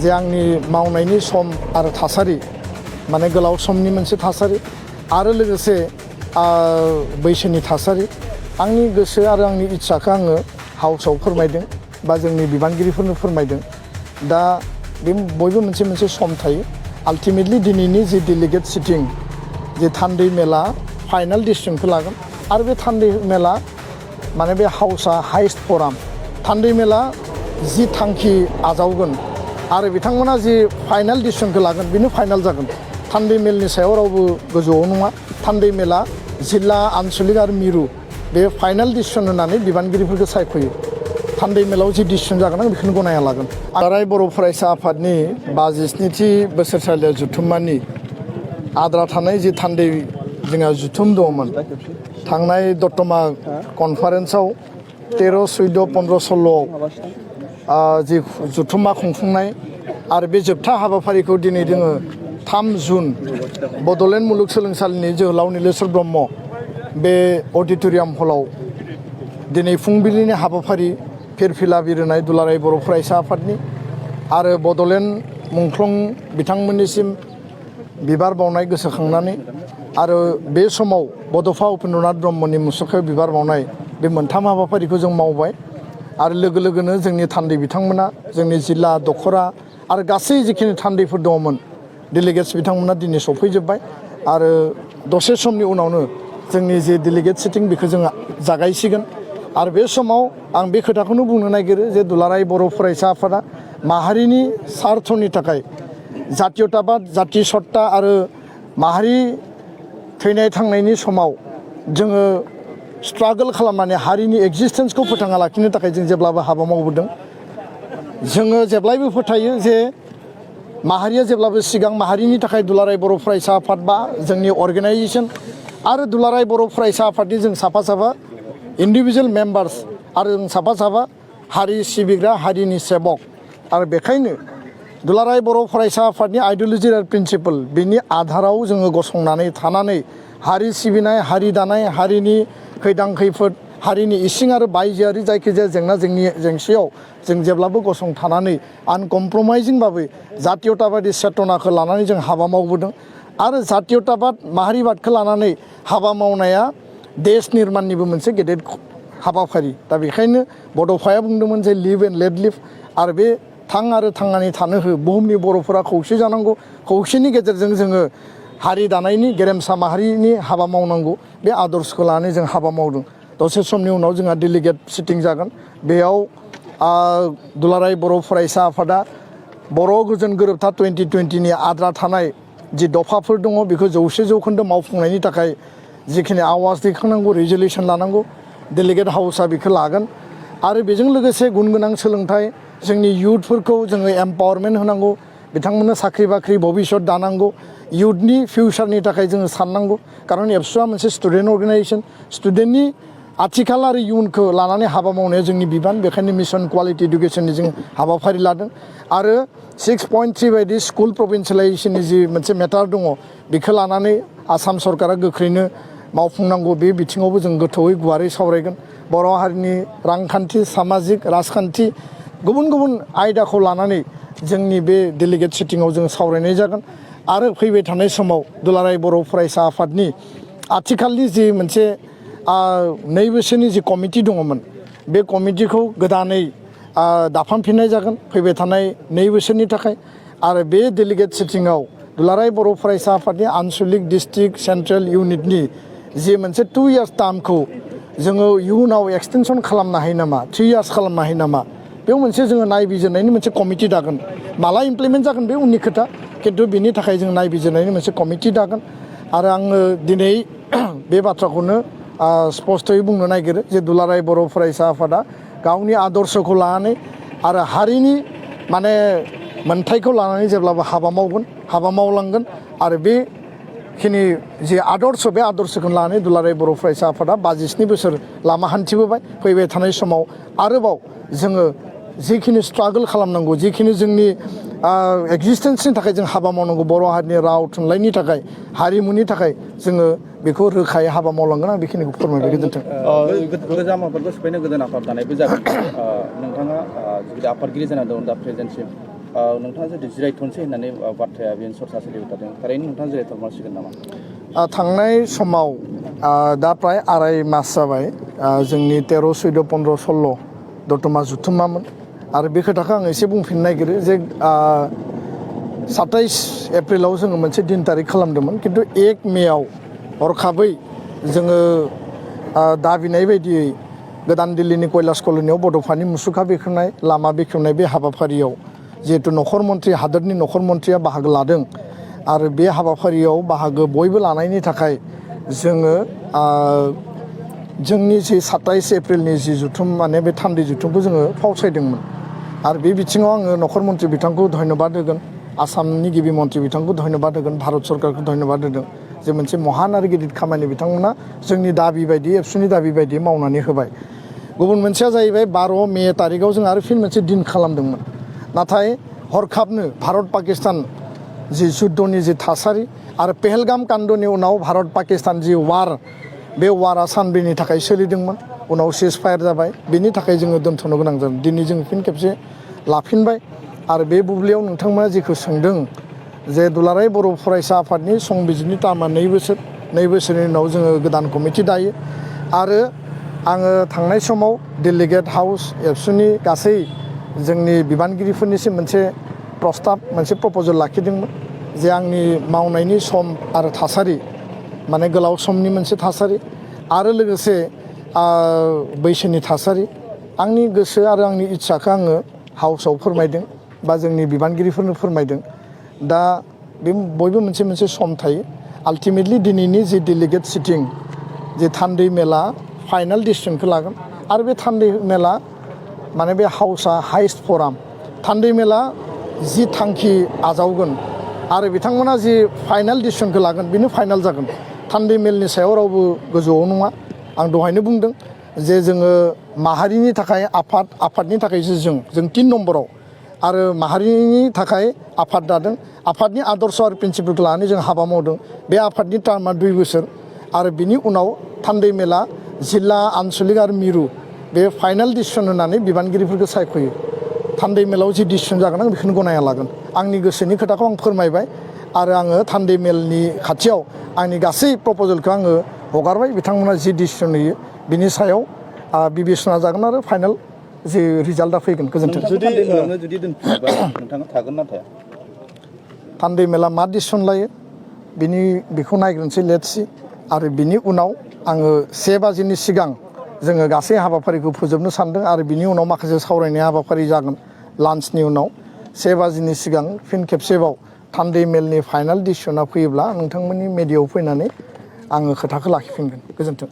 जे आंनि मावनायनि सम आरो थासारि माने गोलाव समनि मोनसे थासारि आरो लोगोसे बैसोनि थासारि आंनि गोसो आरो आंनि इच्छाखौ आङो हाउसआव फोरमायदों बा जोंनि बिबानगिरिफोरनो फोरमायदों दा बे बयबो मोनसे मोनसे सम थायो आल्टिमेटलि दिनैनि जे डेलिगेट सिटिं जे थान्दै मेला फाइनाल डिसिजनखौ लागोन आरो बे थान्दै मेला माने बे हाउसआ हाइस्ट फराम थान्दै मेला जि थांखि आजावगोन आरो बिथांमोना जि फाइनाल डिसिजनखौ लागोन बेनो फाइनाल जागोन थान्दै मेलनि सायाव रावबो गोजौआव नङा थान्दै मेला जिल्ला आनसलिक आरो मिरु बे फाइनाल डिसिजन होनानै बिबानगिरिफोरखौ सायख'यो थान्दै मेलाव जि डिसिजन जागोन आं बेखौनो गनायना लागोन दुलाराय बर' फरायसा आफादनि 52थि बोसोरसालियाव जुथुम्मानि आद्रा थानाय जि थान्दै जोंहा जुथुम दङमोन थांनाय दतमा कनफारेन्सआव 13, 14, 15, 16आव जि जुथुम्मा खुंफुंनाय आरो बे जोबथा हाबाफारिखौ दिनै जोङो 3 जुन बड'लेण्ड मुलुगसोलोंसालिनि जोहोलाव नीलेश्वर ब्रह्म बे अडिट'रियाम हलाव दिनै फुंबिलिनि हाबाफारि फिरफिला बिरहोनाय दुलाराय बर' फरायसा आफादनि आरो बड'लेण्ड मुंख्लं बिथांमोननिसिम बिबार बावनाय गोसोखांनानै आरो बे समाव बड'फा उपेन्द्रनाथ ब्रह्मनि मुसुखायाव बिबार बावनाय बे मोनथाम हाबाफारिखौ जों मावबाय आरो लोगो लोगोनो जोंनि थान्दै बिथांमोना जोंनि जिल्ला दखरा आरो गासै जिखिनि थान्दैफोर दङमोन डेलिगेट्स बिथांमोना दिनै सफैजोब्बाय आरो दसे समनि उनावनो जोंनि जे डेलिगेट सिटिं बेखौ जों जागायसिगोन आरो बे समाव आं बे खोथाखौनो बुंनो नागिरो जे दुलाराय बर' फरायसा आफादा माहारिनि सार्थनि थाखाय जातीयताबाद जाति सत्ता आरो माहारि थैनाय थांनायनि समाव जोङो स्ट्रागल खालामनानै हारिनि एक्जिस्टेन्सखौ फोथांना लाखिनो थाखाय जों जेब्लाबो हाबा मावबोदों जोङो जेब्लायबो फोथायो जे माहारिया जेब्लाबो सिगां माहारिनि थाखाय दुलाराय बर' फरायसा आफाद बा जोंनि अर्गेनाइजेसन आरो दुलाराय बर' फरायसा आफादनि जों साफा साफा इन्डिभिजुवेल मेम्बार्स आरो जों साफा साफा हारि सिबिग्रा हारिनि सेबक आरो बेखायनो दुलाराय बर' फरायसा आफादनि आइडिय'लजि आरो प्रिन्सिपल बिनि आधाराव जोङो गसंनानै थानानै हारि सिबिनाय हारि दानाय हारिनि खैदां खैफोद हारिनि इसिं आरो बायजोआरि जायखिजाया जेंसियाव जों जेब्लाबो गसंथानानै आनकमप्रमाइजिंबाबो जातीयताबादि चेतनाखौ लानानै जों हाबा मावबोदों आरो जातीयताबाद माहारिबादखौ लानानै हाबा मावनाया देश निर्माणनिबो मोनसे गेदेर हाबाफारि दा बेखायनो बड'फाया बुंदोंमोन जे लिभ एन्ड लेट लिभ आरो बे थां आरो थांनानै थानो हो बुहुमनि बर'फोरा खौसे जानांगौ खौसेनि गेजेरजों जोङो हारि दानायनि गेरेमसा माहारिनि हाबा मावनांगौ बे आदर्शखौ लानानै जों हाबा मावदों दसे समनि उनाव जोंहा डेलिगेट सिटिं जागोन बेयाव दुलाराय बर' फरायसा आफादा बर' गोजोन गोरोबथा 2020नि आद्रा थानाय जि दफाफोर दङ बेखौ 100% मावफुंनायनि थाखाय जिखिनि आवाज दैखांनांगौ रिजलिउसन लानांगौ डेलिगेट हाउसआ बेखौ लागोन आरो बेजों लोगोसे गुन गोनां सोलोंथाइ जोंनि इयुथफोरखौ जोङो एम्पावारमेन्ट होनांगौ बिथांमोननो साख्रि बाख्रि भबिष्यत दानांगौ इयुथनि फिउचारनि थाखाय जोङो साननांगौ खारन एबसुआ मोनसे स्टुडेन्ट अर्गेनाइजेसन स्टुडेन्टनि आथिखाल आरो इयुनखौ लानानै हाबा मावनाया जोंनि बिबान बेखायनो मिशन क्वालिटि इडुकेसननि जों हाबाफारि लादों आरो 6.3 बायदि स्कुल प्रभिन्सियेलाइजेसननि जि मोनसे मेटार दङ बेखौ लानानै आसाम सरकारा गोख्रैनो मावफुंनांगौ बे बिथिङावबो जों गोथौयै गुवारै सावरायगोन बर' हारिनि रांखान्थि सामाजिक राजखान्थि गुबुन गुबुन आयदाखौ लानानै जोंनि बे डेलिगेट सिटिंआव जों सावरायनाय जागोन आरो फैबाय थानाय समाव दुलाराय बर' फरायसा आफादनि आथिखालनि जि मोनसे 2 बोसोरनि जि कमिटि दङमोन बे कमिटिखौ गोदानै दाफामफिननाय जागोन फैबाय थानाय 2 बोसोरनि थाखाय आरो बे डेलिगेट सिटिंआव दुलाराय बर' फरायसा आफादनि आनसलिक डिस्ट्रिक्ट सेन्ट्रेल इउनिटनि जि मोनसे 2 इयार्स टार्मखौ जोङो इयुनाव एक्सटेनसन खालामनो हायो नामा 3 इयार्स खालामनो हायो नामा बेयाव मोनसे जोङो नायबिजिरनायनि मोनसे कमिटि दागोन माला इमप्लिमेन्ट जागोन बे उननि खोथा खिन्थु बेनि थाखाय जों नायबिजिरनायनि मोनसे कमिटि दागोन आरो आङो दिनै बे बाथ्राखौनो स्पष्टयै बुंनो नागिरो जे दुलाराय बर' फरायसा आफादा गावनि आदर्शखौ लानानै आरो हारिनि माने मोन्थायखौ लानानै जेब्लाबो हाबा मावगोन हाबा मावलांगोन आरो बेखिनि जि आदर्श बे आदर्शखौ लानानै दुलाराय बर' फरायसा आफादा 52 बोसोर लामा हान्थिबोबाय फैबाय थानाय समाव आरोबाव जोङो जिखिनि स्ट्रागल खालामनांगौ जिखिनि जोंनि एक्जिस्टेन्सनि थाखाय जों हाबा मावनांगौ बर' हारिनि राव थुनलाइनि थाखाय हारिमुनि थाखाय जोङो बेखौ रोखायै हाबा मावलांगोन आं बेखिनिखौ फोरमायबाय गोजोन्थों गोजाम आफादखौ सिफायनो गोदान आफाद दानायबो जागोन नोंथाङा जुदि आफादगिरि जाना दं दा प्रेजेन्टसिम नोंथाङा जुदि जिरायथ'नोसै होननानै बाथ्राया बेनो सरसा सोलिबाय थादों थारैनो नोंथाङा जिरायथ'नांसिगोन नामा? थांनाय समाव दा प्राय आराय मास जाबाय जोंनि 13, 14, 15, 16 दतमा जुथुमामोन आरो बे खोथाखौ आं एसे बुंफिननो नागिरो जे 27 एप्रिलाव जोङो मोनसे दिन तारिख खालामदोंमोन खिन्थु 1 मेआव हरखाबै जोङो दाबिनाय बायदियै गोदान दिल्लीनि कैलाश कल'नियाव बड'फानि मुसुखा बेखेवनाय लामा बेखेवनाय बे हाबाफारियाव जिहेतु नखर मन्थ्रि हादोरनि नखर मन्थ्रिया बाहागो लादों आरो बे हाबाफारियाव बाहागो बयबो लानायनि थाखाय जोङो जोंनि जि 27 एप्रिलनि जि जुथुम माने बे थान्दै जुथुमखौ जोङो फावसायदोंमोन आरो बे बिथिङाव आङो नखर मन्थ्रि बिथांखौ धन्यबाद होगोन आसामनि गिबि मन्थ्रि बिथांखौ धन्यबाद होगोन भारत सरकारखौ धन्यबाद होदों जे मोनसे महान आरो गिदिर खामानि बिथांमोना जोंनि दाबि बायदि एबसुनि दाबि बायदि मावनानै होबाय। गुबुन मोनसेया जाहैबाय 12 मे तारिखआव जों आरो फिन मोनसे दिन खालामदोंमोन नाथाय हरखाबनो भारत पाकिस्तान जि जुद्धनि जि थासारि आरो पेहेलगाम कान्दनि उनाव भारत पाकिस्तान जि वार बे वारा सानब्रैनि थाखाय सोलिदोंमोन उनाव सिज फायार जाबाय बेनि थाखाय जोङो दोनथ'नो गोनां जादों दिनै जों फिन खेबसे लाफिनबाय आरो बे बुब्लियाव नोंथांमोना जेखौ सोंदों जे दुलाराय बर' फरायसा आफादनि संबिजिरनि टार्मा 2 बोसोरनि उनाव जोङो गोदान कमिटि दायो आरो आङो थांनाय समाव डेलिगेट हाउस एबसुनि गासै जोंनि बिबानगिरिफोरनिसिम मोनसे प्रस्ताब मोनसे प्रप'जेल लाखिदोंमोन जे आंनि मावनायनि सम आरो थासारि माने गोलाव समनि मोनसे थासारि आरो लोगोसे बैसोनि थासारि आंनि गोसो आरो आंनि इच्छाखौ आङो हाउसआव फोरमायदों बा जोंनि बिबानगिरिफोरनो फोरमायदों दा बे बयबो मोनसे मोनसे सम थायो आल्टिमेटलि दिनैनि जि डेलिगेट सिटिं जे थान्दै मेला फाइनाल डिसिसनखौ लागोन आरो बे थान्दै मेला माने बे हाउसआ हाइस्ट फराम थान्दै मेला जि थांखि आजावगोन आरो बिथांमोना जि फाइनाल डिसिसनखौ लागोन बेनो फाइनाल जागोन थान्दै मेलनि सायाव रावबो गोजौआव नङा आं दहायनो बुंदों जे जोङो माहारिनि थाखाय आफादनि थाखायसो जों 3 नम्बराव आरो माहारिनि थाखाय आफाद दादों आफादनि आदर्श आरो प्रिन्सिपलखौ लानानै जों हाबा मावदों बे आफादनि टार्मा 2 बोसोर आरो बिनि उनाव थान्दै मेला जिल्ला आनसलिक आरो मिरु बे फाइनाल डिसिसन होनानै बिबानगिरिफोरखौ सायख'यो थान्दै मेलाव जि डिसिसन जागोन आं बेखौनो गनायना लागोन आंनि गोसोनि खोथाखौ आं फोरमायबाय आरो आङो थान्दै मेलनि खाथियाव आंनि गासै प्रप'जेलखौ आङो हगारबाय बिथांमोना जि डिसिसन होयो बिनि सायाव बिबेसना जागोन आरो फाइनाल जि रिजाल्टआ फैगोन गोजोन्थों। जुदि दोनफिनोबा नोंथाङा थागोन ना थाया? थान्दै मेला मा डिसिसन लायो बेखौ नायग्रोनोसै लेट्स आरो बिनि उनाव आङो 1 बाजिनि सिगां जोङो गासै हाबाफारिखौ फोजोबनो सानदों आरो बिनि उनाव माखासे सावरायनाय हाबाफारि जागोन लान्चनि उनाव 1 बाजिनि सिगां फिन खेबसेबाव थान्दै मेलनि फाइनाल डिसिसना फैयोब्ला नोंथांमोननि मेडियायाव फैनानै आङो खोथाखौ लाखिफिनगोन गोजोन्थों।